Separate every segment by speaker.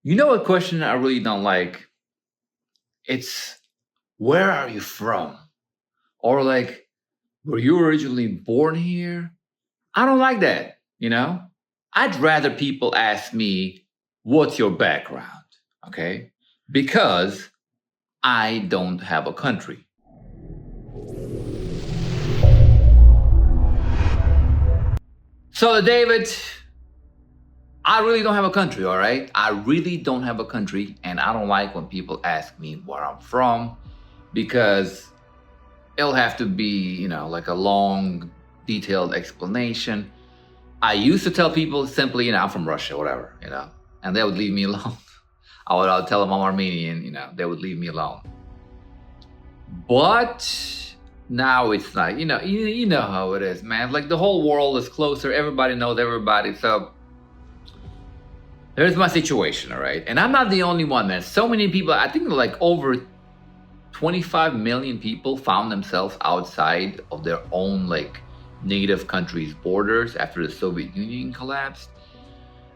Speaker 1: You know what question I really don't like? It's where are you from? Or like, were you originally born here? I don't like that. I'd rather people ask me, what's your background? Okay? Because I don't have a country. So, David, I really don't have a country, all right? I really don't have a country, and I don't like when people ask me where I'm from because it'll have to be, like a long, detailed explanation. I used to tell people simply, I'm from Russia, whatever, and they would leave me alone. I would tell them I'm Armenian, they would leave me alone. But now it's like, you know how it is, man. Like the whole world is closer. Everybody knows everybody. So there's my situation, all right? And I'm not the only one, man. So many people, I think like over 25 million people found themselves outside of their own like native country's borders after the Soviet Union collapsed.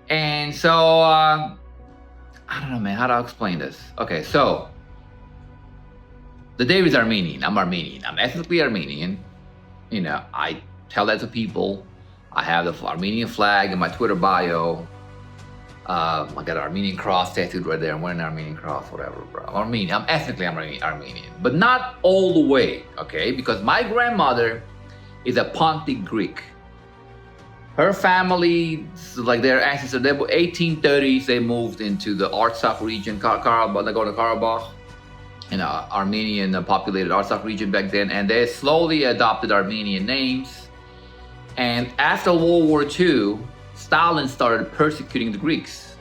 Speaker 1: And so, I don't know, man, how do I explain this? Okay, so the David's Armenian. I'm Armenian. I'm ethnically Armenian. I tell that to people. I have the Armenian flag in my Twitter bio. I got an Armenian cross tattooed right there. I'm wearing an Armenian cross, whatever, bro. I'm Armenian. I'm ethnically Armenian, but not all the way, okay? Because my grandmother is a Pontic Greek. Her family, like their ancestors, they were 1830s. They moved into the Artsakh region, Nagorno-Karabakh, Armenian populated Artsakh region back then, and they slowly adopted Armenian names. And after World War II, Stalin started persecuting the Greeks.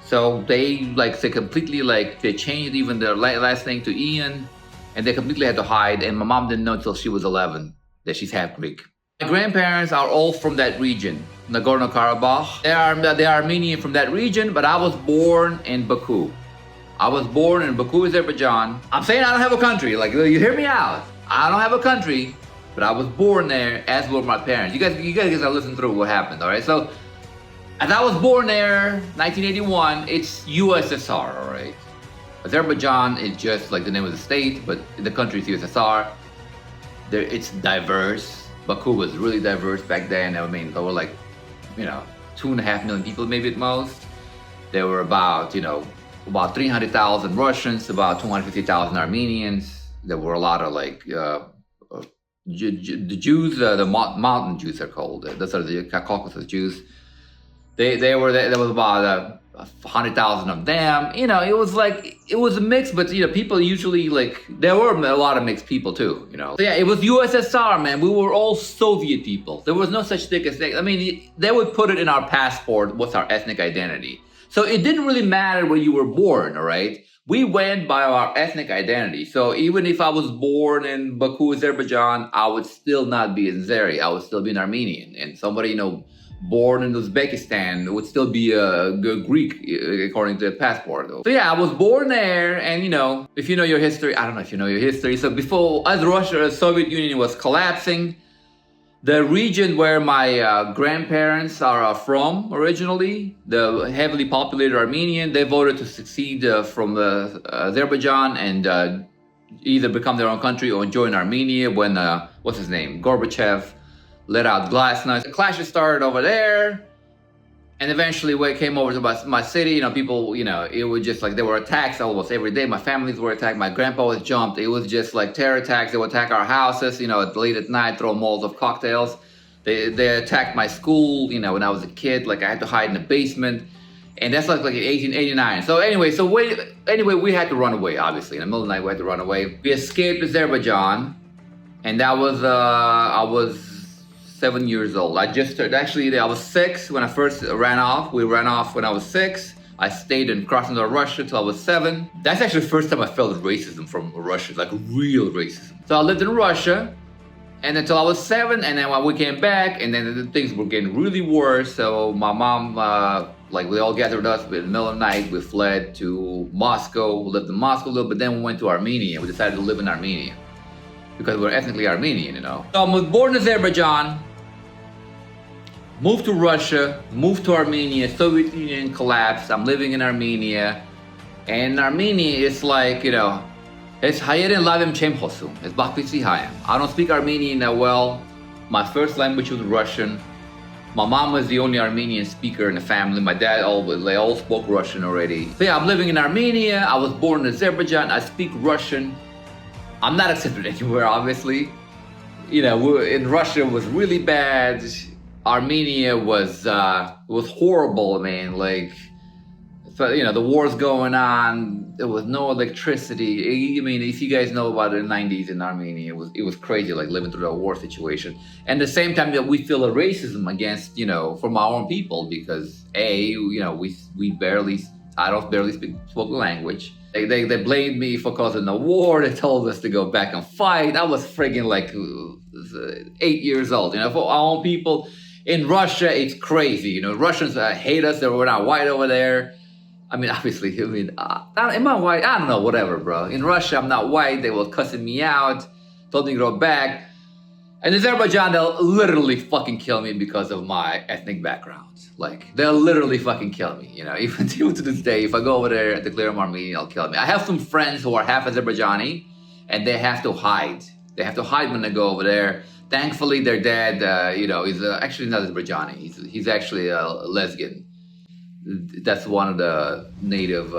Speaker 1: So they they changed even their last name to Ian, and they completely had to hide. And my mom didn't know until she was 11 that she's half Greek. My grandparents are all from that region, Nagorno-Karabakh. They are Armenian from that region, but I was born in Baku. I was born in Baku, Azerbaijan. I'm saying I don't have a country. Like, you hear me out. I don't have a country, but I was born there, as were my parents. You guys gotta listen through what happened, all right? So, as I was born there, 1981, it's USSR, all right? Azerbaijan is just like the name of the state, but the country is USSR. It's diverse. Baku was really diverse back then. I mean, there were 2.5 million people maybe at most. There were about 300,000 Russians, about 250,000 Armenians. There were a lot of the Jews, the mountain Jews are called. Those are the Caucasus Jews. There was about 100,000 of them. It was a mix, but people usually there were a lot of mixed people too. So yeah, it was USSR, man. We were all Soviet people. There was no such thing as I mean, they would put it in our passport. What's our ethnic identity? So it didn't really matter where you were born, all right? We went by our ethnic identity. So even if I was born in Baku, Azerbaijan, I would still not be an Azeri. I would still be an Armenian. And somebody, born in Uzbekistan would still be a Greek according to the passport. So yeah, I was born there, and if you know your history, I don't know if you know your history. So before, as the Soviet Union was collapsing, the region where my grandparents are from originally, the heavily populated Armenian, they voted to secede from Azerbaijan and either become their own country or join Armenia when, Gorbachev let out glasnost. The clashes started over there, and eventually when it came over to my city, people, it was just there were attacks almost every day. My families were attacked. My grandpa was jumped. It was just terror attacks. They would attack our houses, late at night, throw Molotov cocktails. They attacked my school, when I was a kid. I had to hide in the basement. And that's in 1889. So anyway, we had to run away, obviously. In the middle of the night, we had to run away. We escaped Azerbaijan, and that was, I was 7 years old. I was 6 when I first ran off. We ran off when I was 6. I stayed in Krasnodar, Russia till I was 7. That's actually the first time I felt racism from Russia, real racism. So I lived in Russia, and until I was 7, and then when we came back, and then things were getting really worse. So my mom, we all gathered us in the middle of the night. We fled to Moscow. We lived in Moscow a little bit, then we went to Armenia. We decided to live in Armenia because we're ethnically Armenian, So I was born in Azerbaijan. moved to Russia, moved to Armenia, Soviet Union collapsed, I'm living in Armenia. And Armenia is like, it's Hayeren Lavim Chemhosum, it's Bakvitsi Hayam. I don't speak Armenian that well. My first language was Russian. My mom was the only Armenian speaker in the family. My dad, they all spoke Russian already. So yeah, I'm living in Armenia. I was born in Azerbaijan. I speak Russian. I'm not accepted anywhere, obviously. In Russia it was really bad. Armenia was horrible, man. The war's going on. There was no electricity. I mean, if you guys know about the 90s in Armenia, it was crazy, living through that war situation. And at the same time that we feel a racism against, from our own people because I barely spoke the language. They blamed me for causing the war. They told us to go back and fight. I was friggin' 8 years old. For our own people in Russia, it's crazy. Russians hate us. We're not white over there. I mean, obviously, am I white? I don't know, whatever, bro. In Russia, I'm not white. They were cussing me out, told me to go back. And in Azerbaijan, they'll literally fucking kill me because of my ethnic background. They'll literally fucking kill me, Even to this day, if I go over there and declare I'm Armenian, they'll kill me. I have some friends who are half Azerbaijani, and they have to hide. They have to hide when they go over there. Thankfully, their dad, is actually not Azerbaijani. He's actually a lesbian. That's one of the native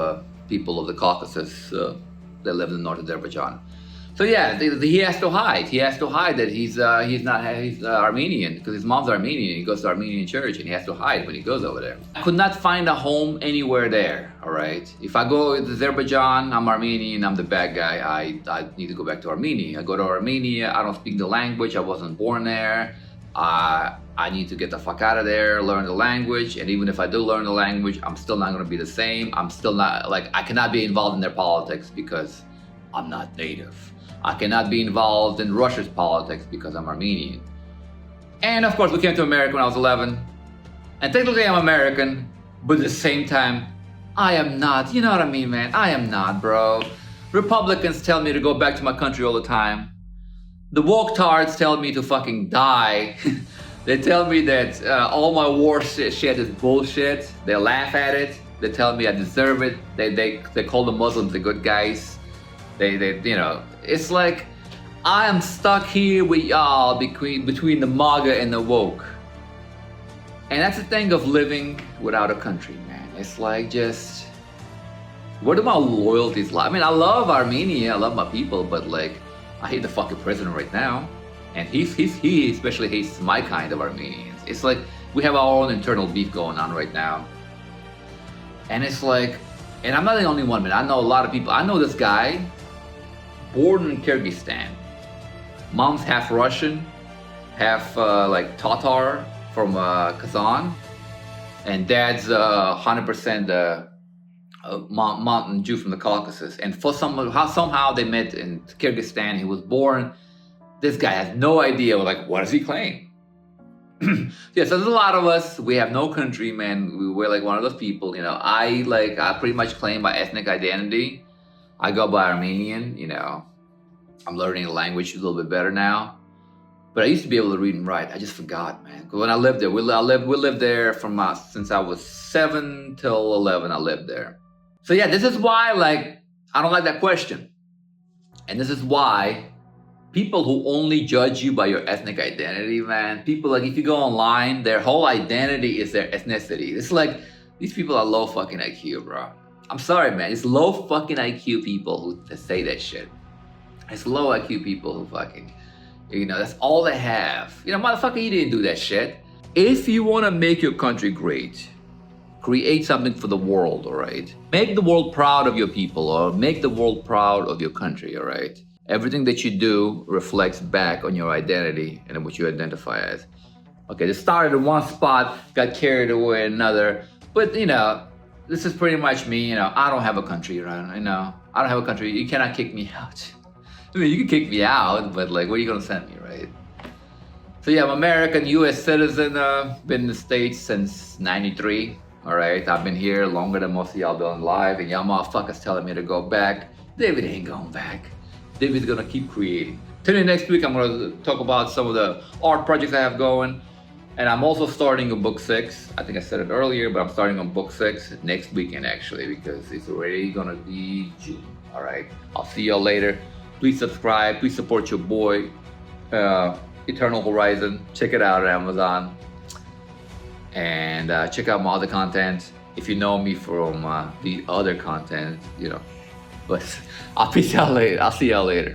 Speaker 1: people of the Caucasus that live in North Azerbaijan. So yeah, he has to hide. He has to hide that he's Armenian because his mom's Armenian. He goes to Armenian church and he has to hide when he goes over there. I could not find a home anywhere there. All right. If I go to Azerbaijan, I'm Armenian. I'm the bad guy. I need to go back to Armenia. I go to Armenia. I don't speak the language. I wasn't born there. I need to get the fuck out of there, learn the language, and even if I do learn the language, I'm still not going to be the same. I'm still not, I cannot be involved in their politics because I'm not native. I cannot be involved in Russia's politics because I'm Armenian. And of course, we came to America when I was 11. And technically I'm American, but at the same time, I am not. You know what I mean, man? I am not, bro. Republicans tell me to go back to my country all the time. The woke-tards tell me to fucking die. They tell me that all my war shit is bullshit. They laugh at it. They tell me I deserve it. They call the Muslims the good guys. It's like I am stuck here with y'all between the MAGA and the woke. And that's the thing of living without a country, man. It's where do my loyalties lie? I mean, I love Armenia, I love my people, but I hate the fucking president right now. And he especially hates my kind of Armenians. It's we have our own internal beef going on right now. And it's and I'm not the only one, man. I know a lot of people. I know this guy, born in Kyrgyzstan. Mom's half Russian, half Tatar from Kazan. And dad's 100% mountain Jew from the Caucasus. And somehow they met in Kyrgyzstan. He was born. This guy has no idea, what does he claim? Yeah, so there's a lot of us. We have no country, man. We're one of those people, I pretty much claim my ethnic identity. I go by Armenian, I'm learning the language a little bit better now. But I used to be able to read and write. I just forgot, man. Because when I lived there, we lived there from since I was 7 till 11, I lived there. So yeah, this is why, I don't like that question. And this is why people who only judge you by your ethnic identity, man, people if you go online, their whole identity is their ethnicity. It's these people are low fucking IQ, bro. I'm sorry, man. It's low fucking IQ people who say that shit. It's low IQ people who fucking, that's all they have. Motherfucker, you didn't do that shit. If you want to make your country great, create something for the world, all right? Make the world proud of your people, or make the world proud of your country, all right? Everything that you do reflects back on your identity and what you identify as. Okay, this started in one spot, got carried away in another. But, this is pretty much me. I don't have a country, right? I don't have a country. You cannot kick me out. I mean, you can kick me out, but where are you going to send me, right? So yeah, I'm American, U.S. citizen. Been in the States since 93, all right? I've been here longer than most of y'all been alive, and y'all motherfuckers telling me to go back. David ain't going back. David's gonna keep creating. Tune in next week. I'm gonna talk about some of the art projects I have going. And I'm also starting on book 6. I think I said it earlier, but I'm starting on book 6 next weekend actually, because it's already gonna be June. All right. I'll see y'all later. Please subscribe. Please support your boy, Eternal Horizon. Check it out at Amazon. And check out my other content. If you know me from the other content, you know. But I'll peace out later. I'll see y'all later.